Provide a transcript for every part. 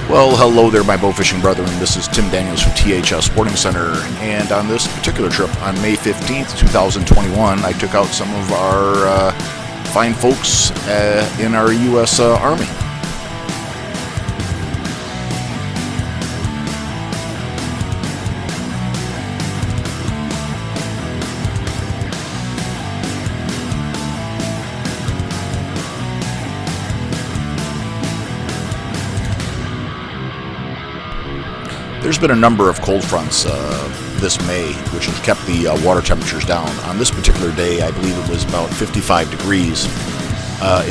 Well, hello there, my bowfishing brethren. This is Tim Daniels from THS Sporting Center, and on this particular trip on May 15th, 2021, I took out some of our fine folks in our U.S. Army. There's been a number of cold fronts this May, which have kept the water temperatures down. On this particular day, I believe it was about 55 degrees.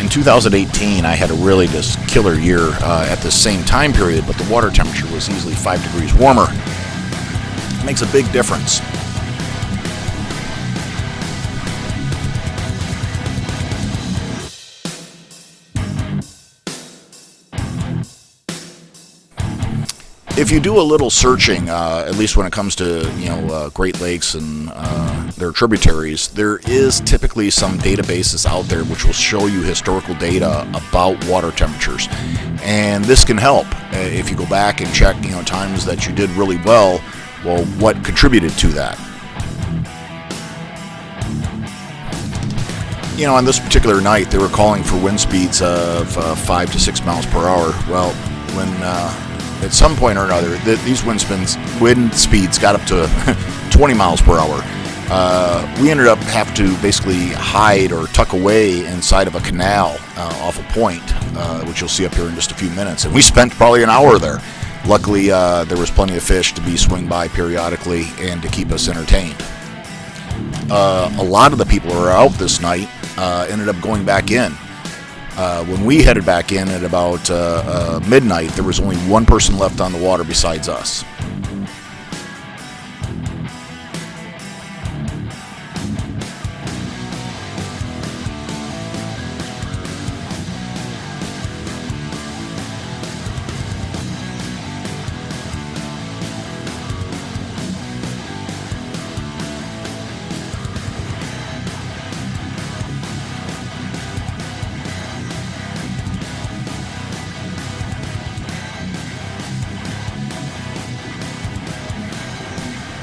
In 2018, I had a really just killer year at the same time period, but the water temperature was easily 5 degrees warmer. It makes a big difference. If you do a little searching, at least when it comes to Great Lakes and their tributaries, there is typically some databases out there which will show you historical data about water temperatures, and this can help if you go back and check times that you did really well. Well, what contributed to that? On this particular night, they were calling for wind speeds of 5 to 6 miles per hour. Well, when at some point or another, these wind speeds got up to 20 miles per hour. We ended up having to basically hide or tuck away inside of a canal off a point, which you'll see up here in just a few minutes. And we spent probably an hour there. Luckily, there was plenty of fish to be swing by periodically and to keep us entertained. A lot of the people who were out this night ended up going back in. When we headed back in at about midnight, there was only one person left on the water besides us.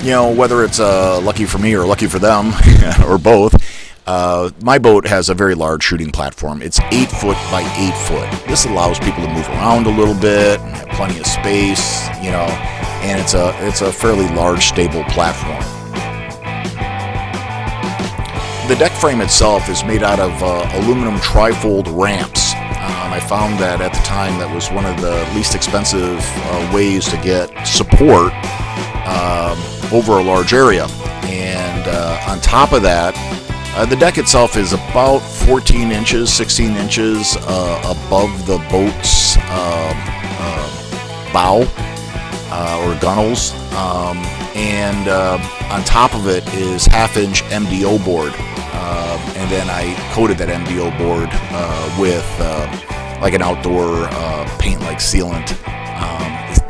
Whether it's lucky for me or lucky for them, or both, my boat has a very large shooting platform. It's 8 foot by 8 foot. This allows people to move around a little bit, and have plenty of space, and it's a fairly large, stable platform. The deck frame itself is made out of aluminum trifold ramps. I found that at the time that was one of the least expensive ways to get support over a large area. And on top of that, the deck itself is about 14 inches, 16 inches above the boat's bow or gunnels. And on top of it is half-inch MDO board. And then I coated that MDO board with like an outdoor paint-like sealant.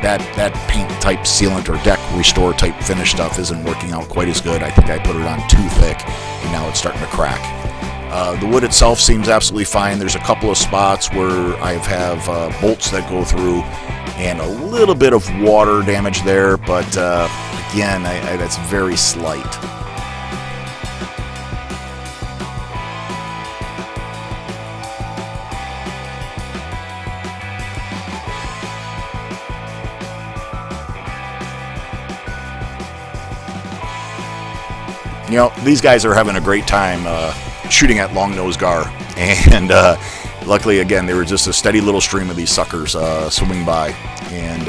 That paint type sealant or deck restore type finish stuff isn't working out quite as good. I think I put it on too thick, and now it's starting to crack. The wood itself seems absolutely fine. There's a couple of spots where I have bolts that go through and a little bit of water damage there, but again, that's very slight. These guys are having a great time shooting at long-nosed gar, and luckily, again, they were just a steady little stream of these suckers swimming by, and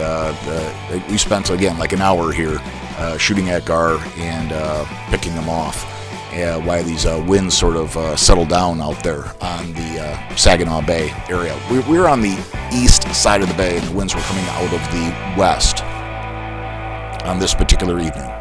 we spent, again, like an hour here shooting at gar and picking them off while these winds sort of settled down out there on the Saginaw Bay area. We were on the east side of the bay, and the winds were coming out of the west on this particular evening.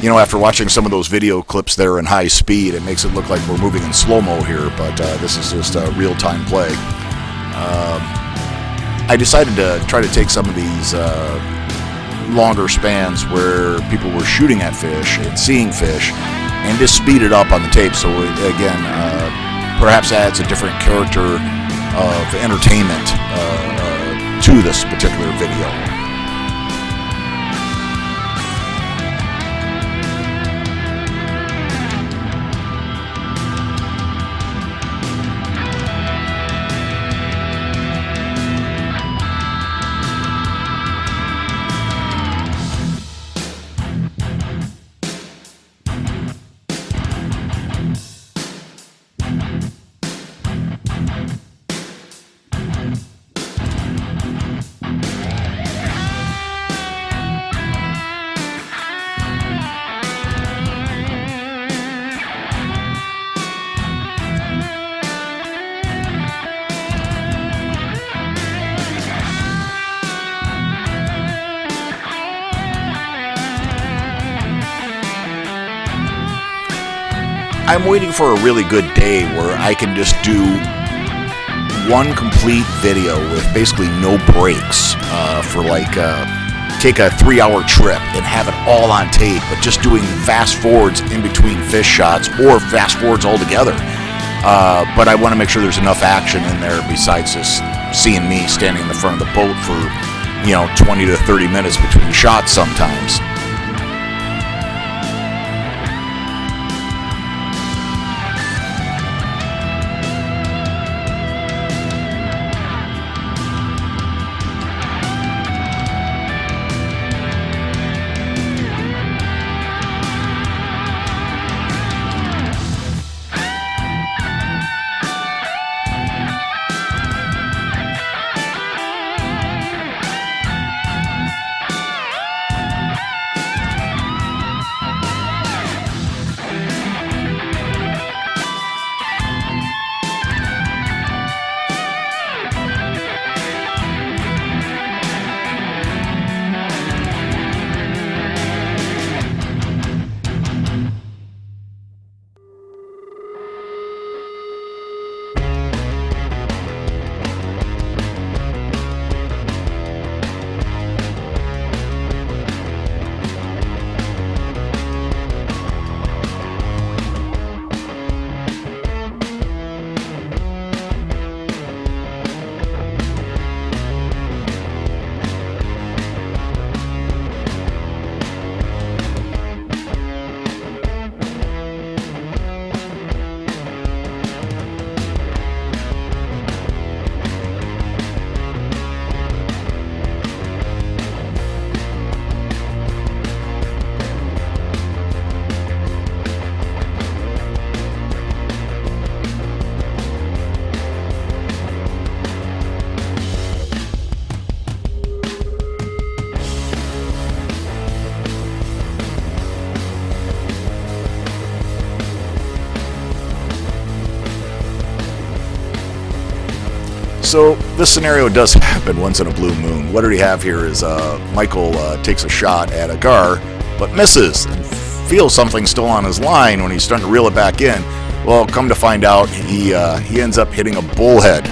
After watching some of those video clips there in high speed, it makes it look like we're moving in slow-mo here, but this is just a real-time play. I decided to try to take some of these longer spans where people were shooting at fish and seeing fish and just speed it up on the tape, so it, again, perhaps adds a different character of entertainment to this particular video. I'm waiting for a really good day where I can just do one complete video with basically no breaks for take a 3-hour trip and have it all on tape, but just doing fast forwards in between fish shots or fast forwards altogether. But I want to make sure there's enough action in there besides just seeing me standing in the front of the boat for 20 to 30 minutes between shots sometimes. So this scenario does happen once in a blue moon. What we have here is Michael takes a shot at a gar, but misses and feels something still on his line when he's starting to reel it back in. Well, come to find out, he ends up hitting a bullhead,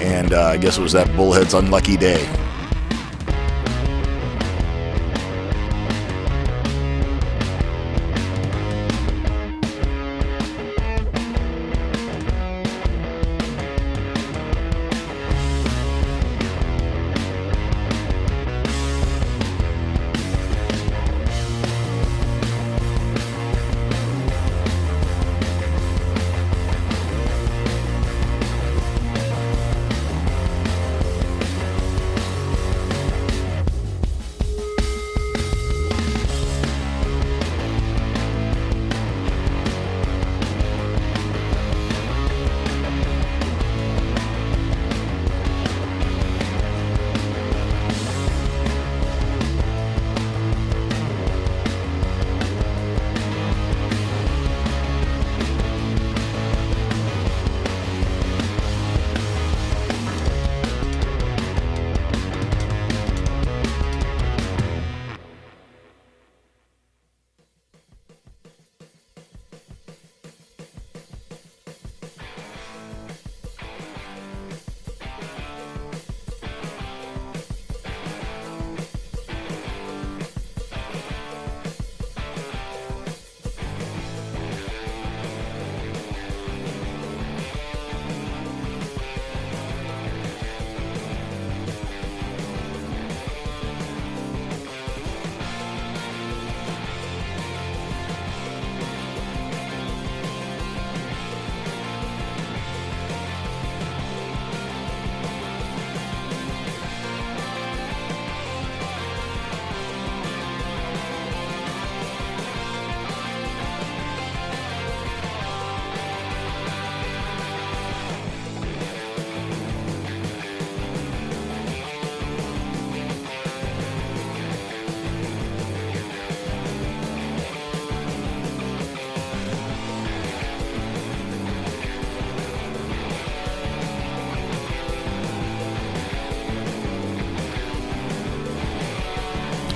and I guess it was that bullhead's unlucky day.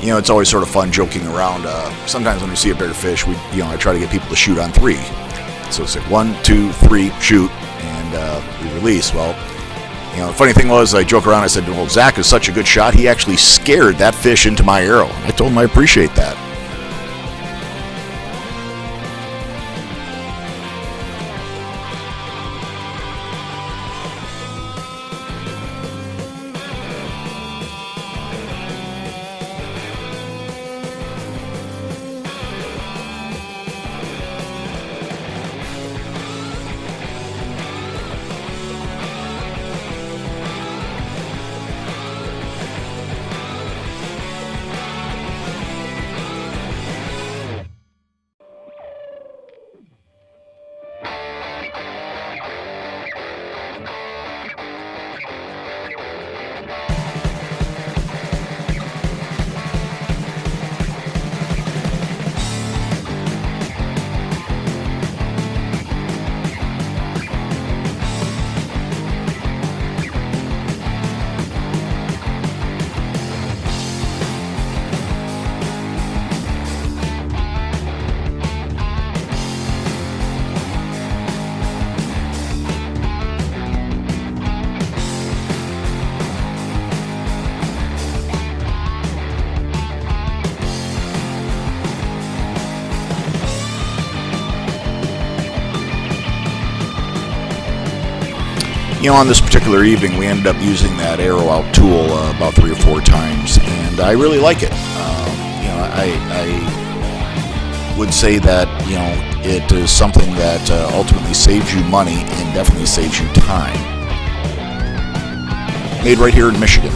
it's always sort of fun joking around. Sometimes when we see a bigger fish, I try to get people to shoot on 3. So it's like 1, 2, 3, shoot, and we release. Well, the funny thing was, I joke around. I said, "Well, Zach is such a good shot. He actually scared that fish into my arrow." I told him I appreciate that. On this particular evening, we ended up using that arrow out tool about 3 or 4 times, and I really like it. I would say that it is something that ultimately saves you money and definitely saves you time. Made right here in Michigan.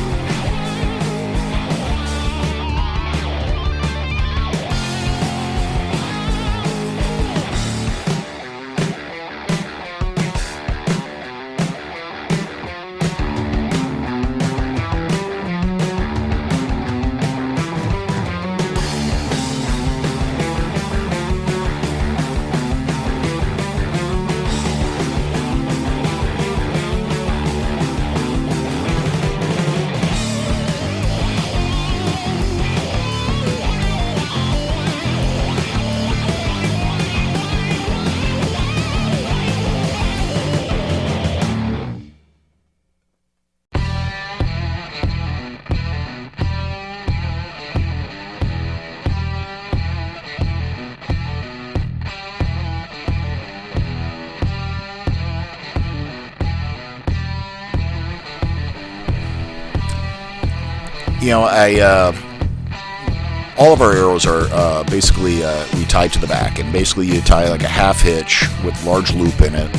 All of our arrows are basically we tie to the back, and basically you tie like a half hitch with large loop in it,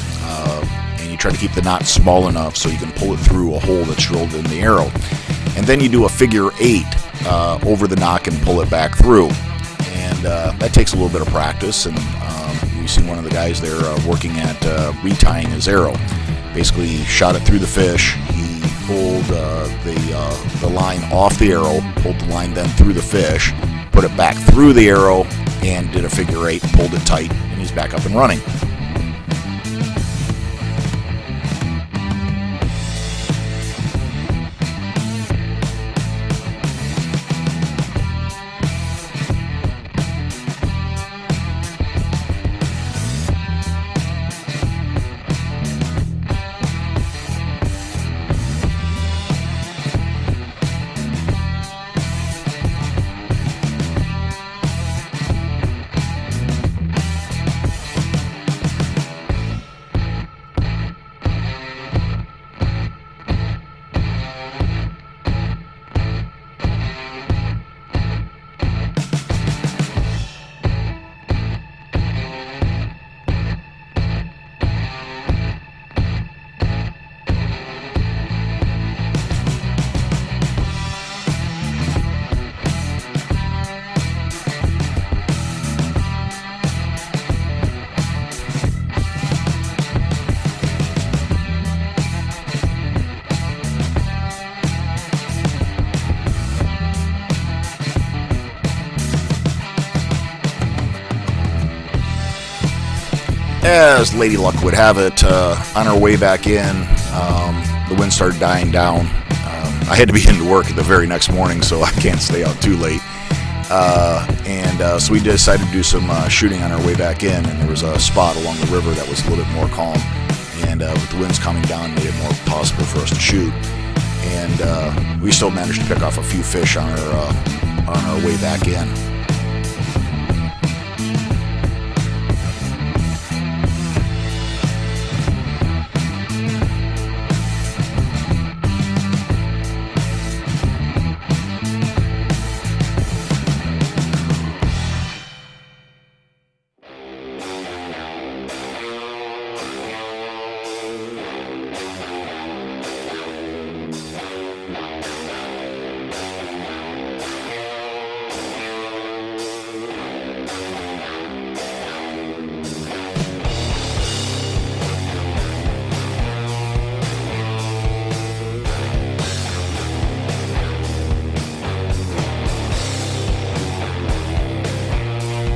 and you try to keep the knot small enough so you can pull it through a hole that's drilled in the arrow, and then you do a figure 8 over the knock and pull it back through, and that takes a little bit of practice. And you see one of the guys there working at retying his arrow. Basically, he shot it through the fish. He pulled the line off the arrow, pulled the line then through the fish, put it back through the arrow, and did a figure 8, pulled it tight, and he's back up and running. As Lady Luck would have it, on our way back in, the wind started dying down. I had to be into work the very next morning, so I can't stay out too late. So we decided to do some shooting on our way back in, and there was a spot along the river that was a little bit more calm, and with the winds coming down, made it more possible for us to shoot. And we still managed to pick off a few fish on our way back in.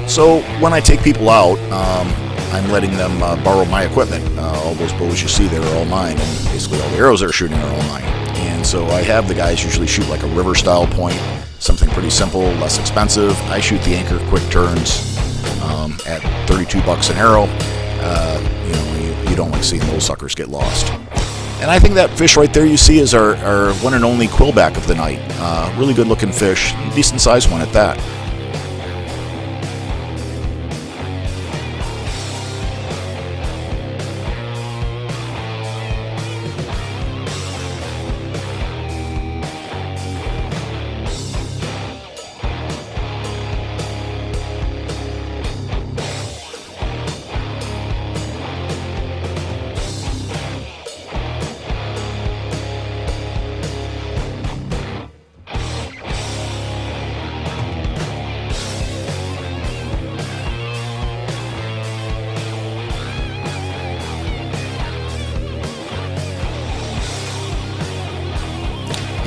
So when I take people out, I'm letting them borrow my equipment. All those bows you see there are all mine, and basically all the arrows they're shooting are all mine. And so I have the guys usually shoot like a river-style point, something pretty simple, less expensive. I shoot the anchor quick turns at $32 an arrow. You don't like seeing those suckers get lost. And I think that fish right there you see is our one and only quillback of the night. Really good-looking fish, decent-sized one at that.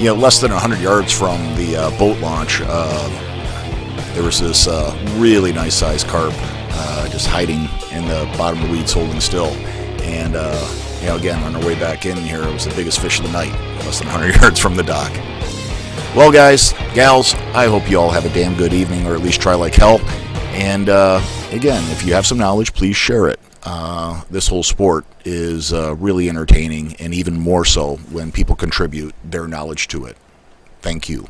Less than 100 yards from the boat launch, there was this really nice sized carp just hiding in the bottom of the weeds, holding still. And again, on our way back in here, it was the biggest fish of the night, less than 100 yards from the dock. Well, guys, gals, I hope you all have a damn good evening, or at least try like hell. And again, if you have some knowledge, please share it. This whole sport is really entertaining, and even more so when people contribute their knowledge to it. Thank you.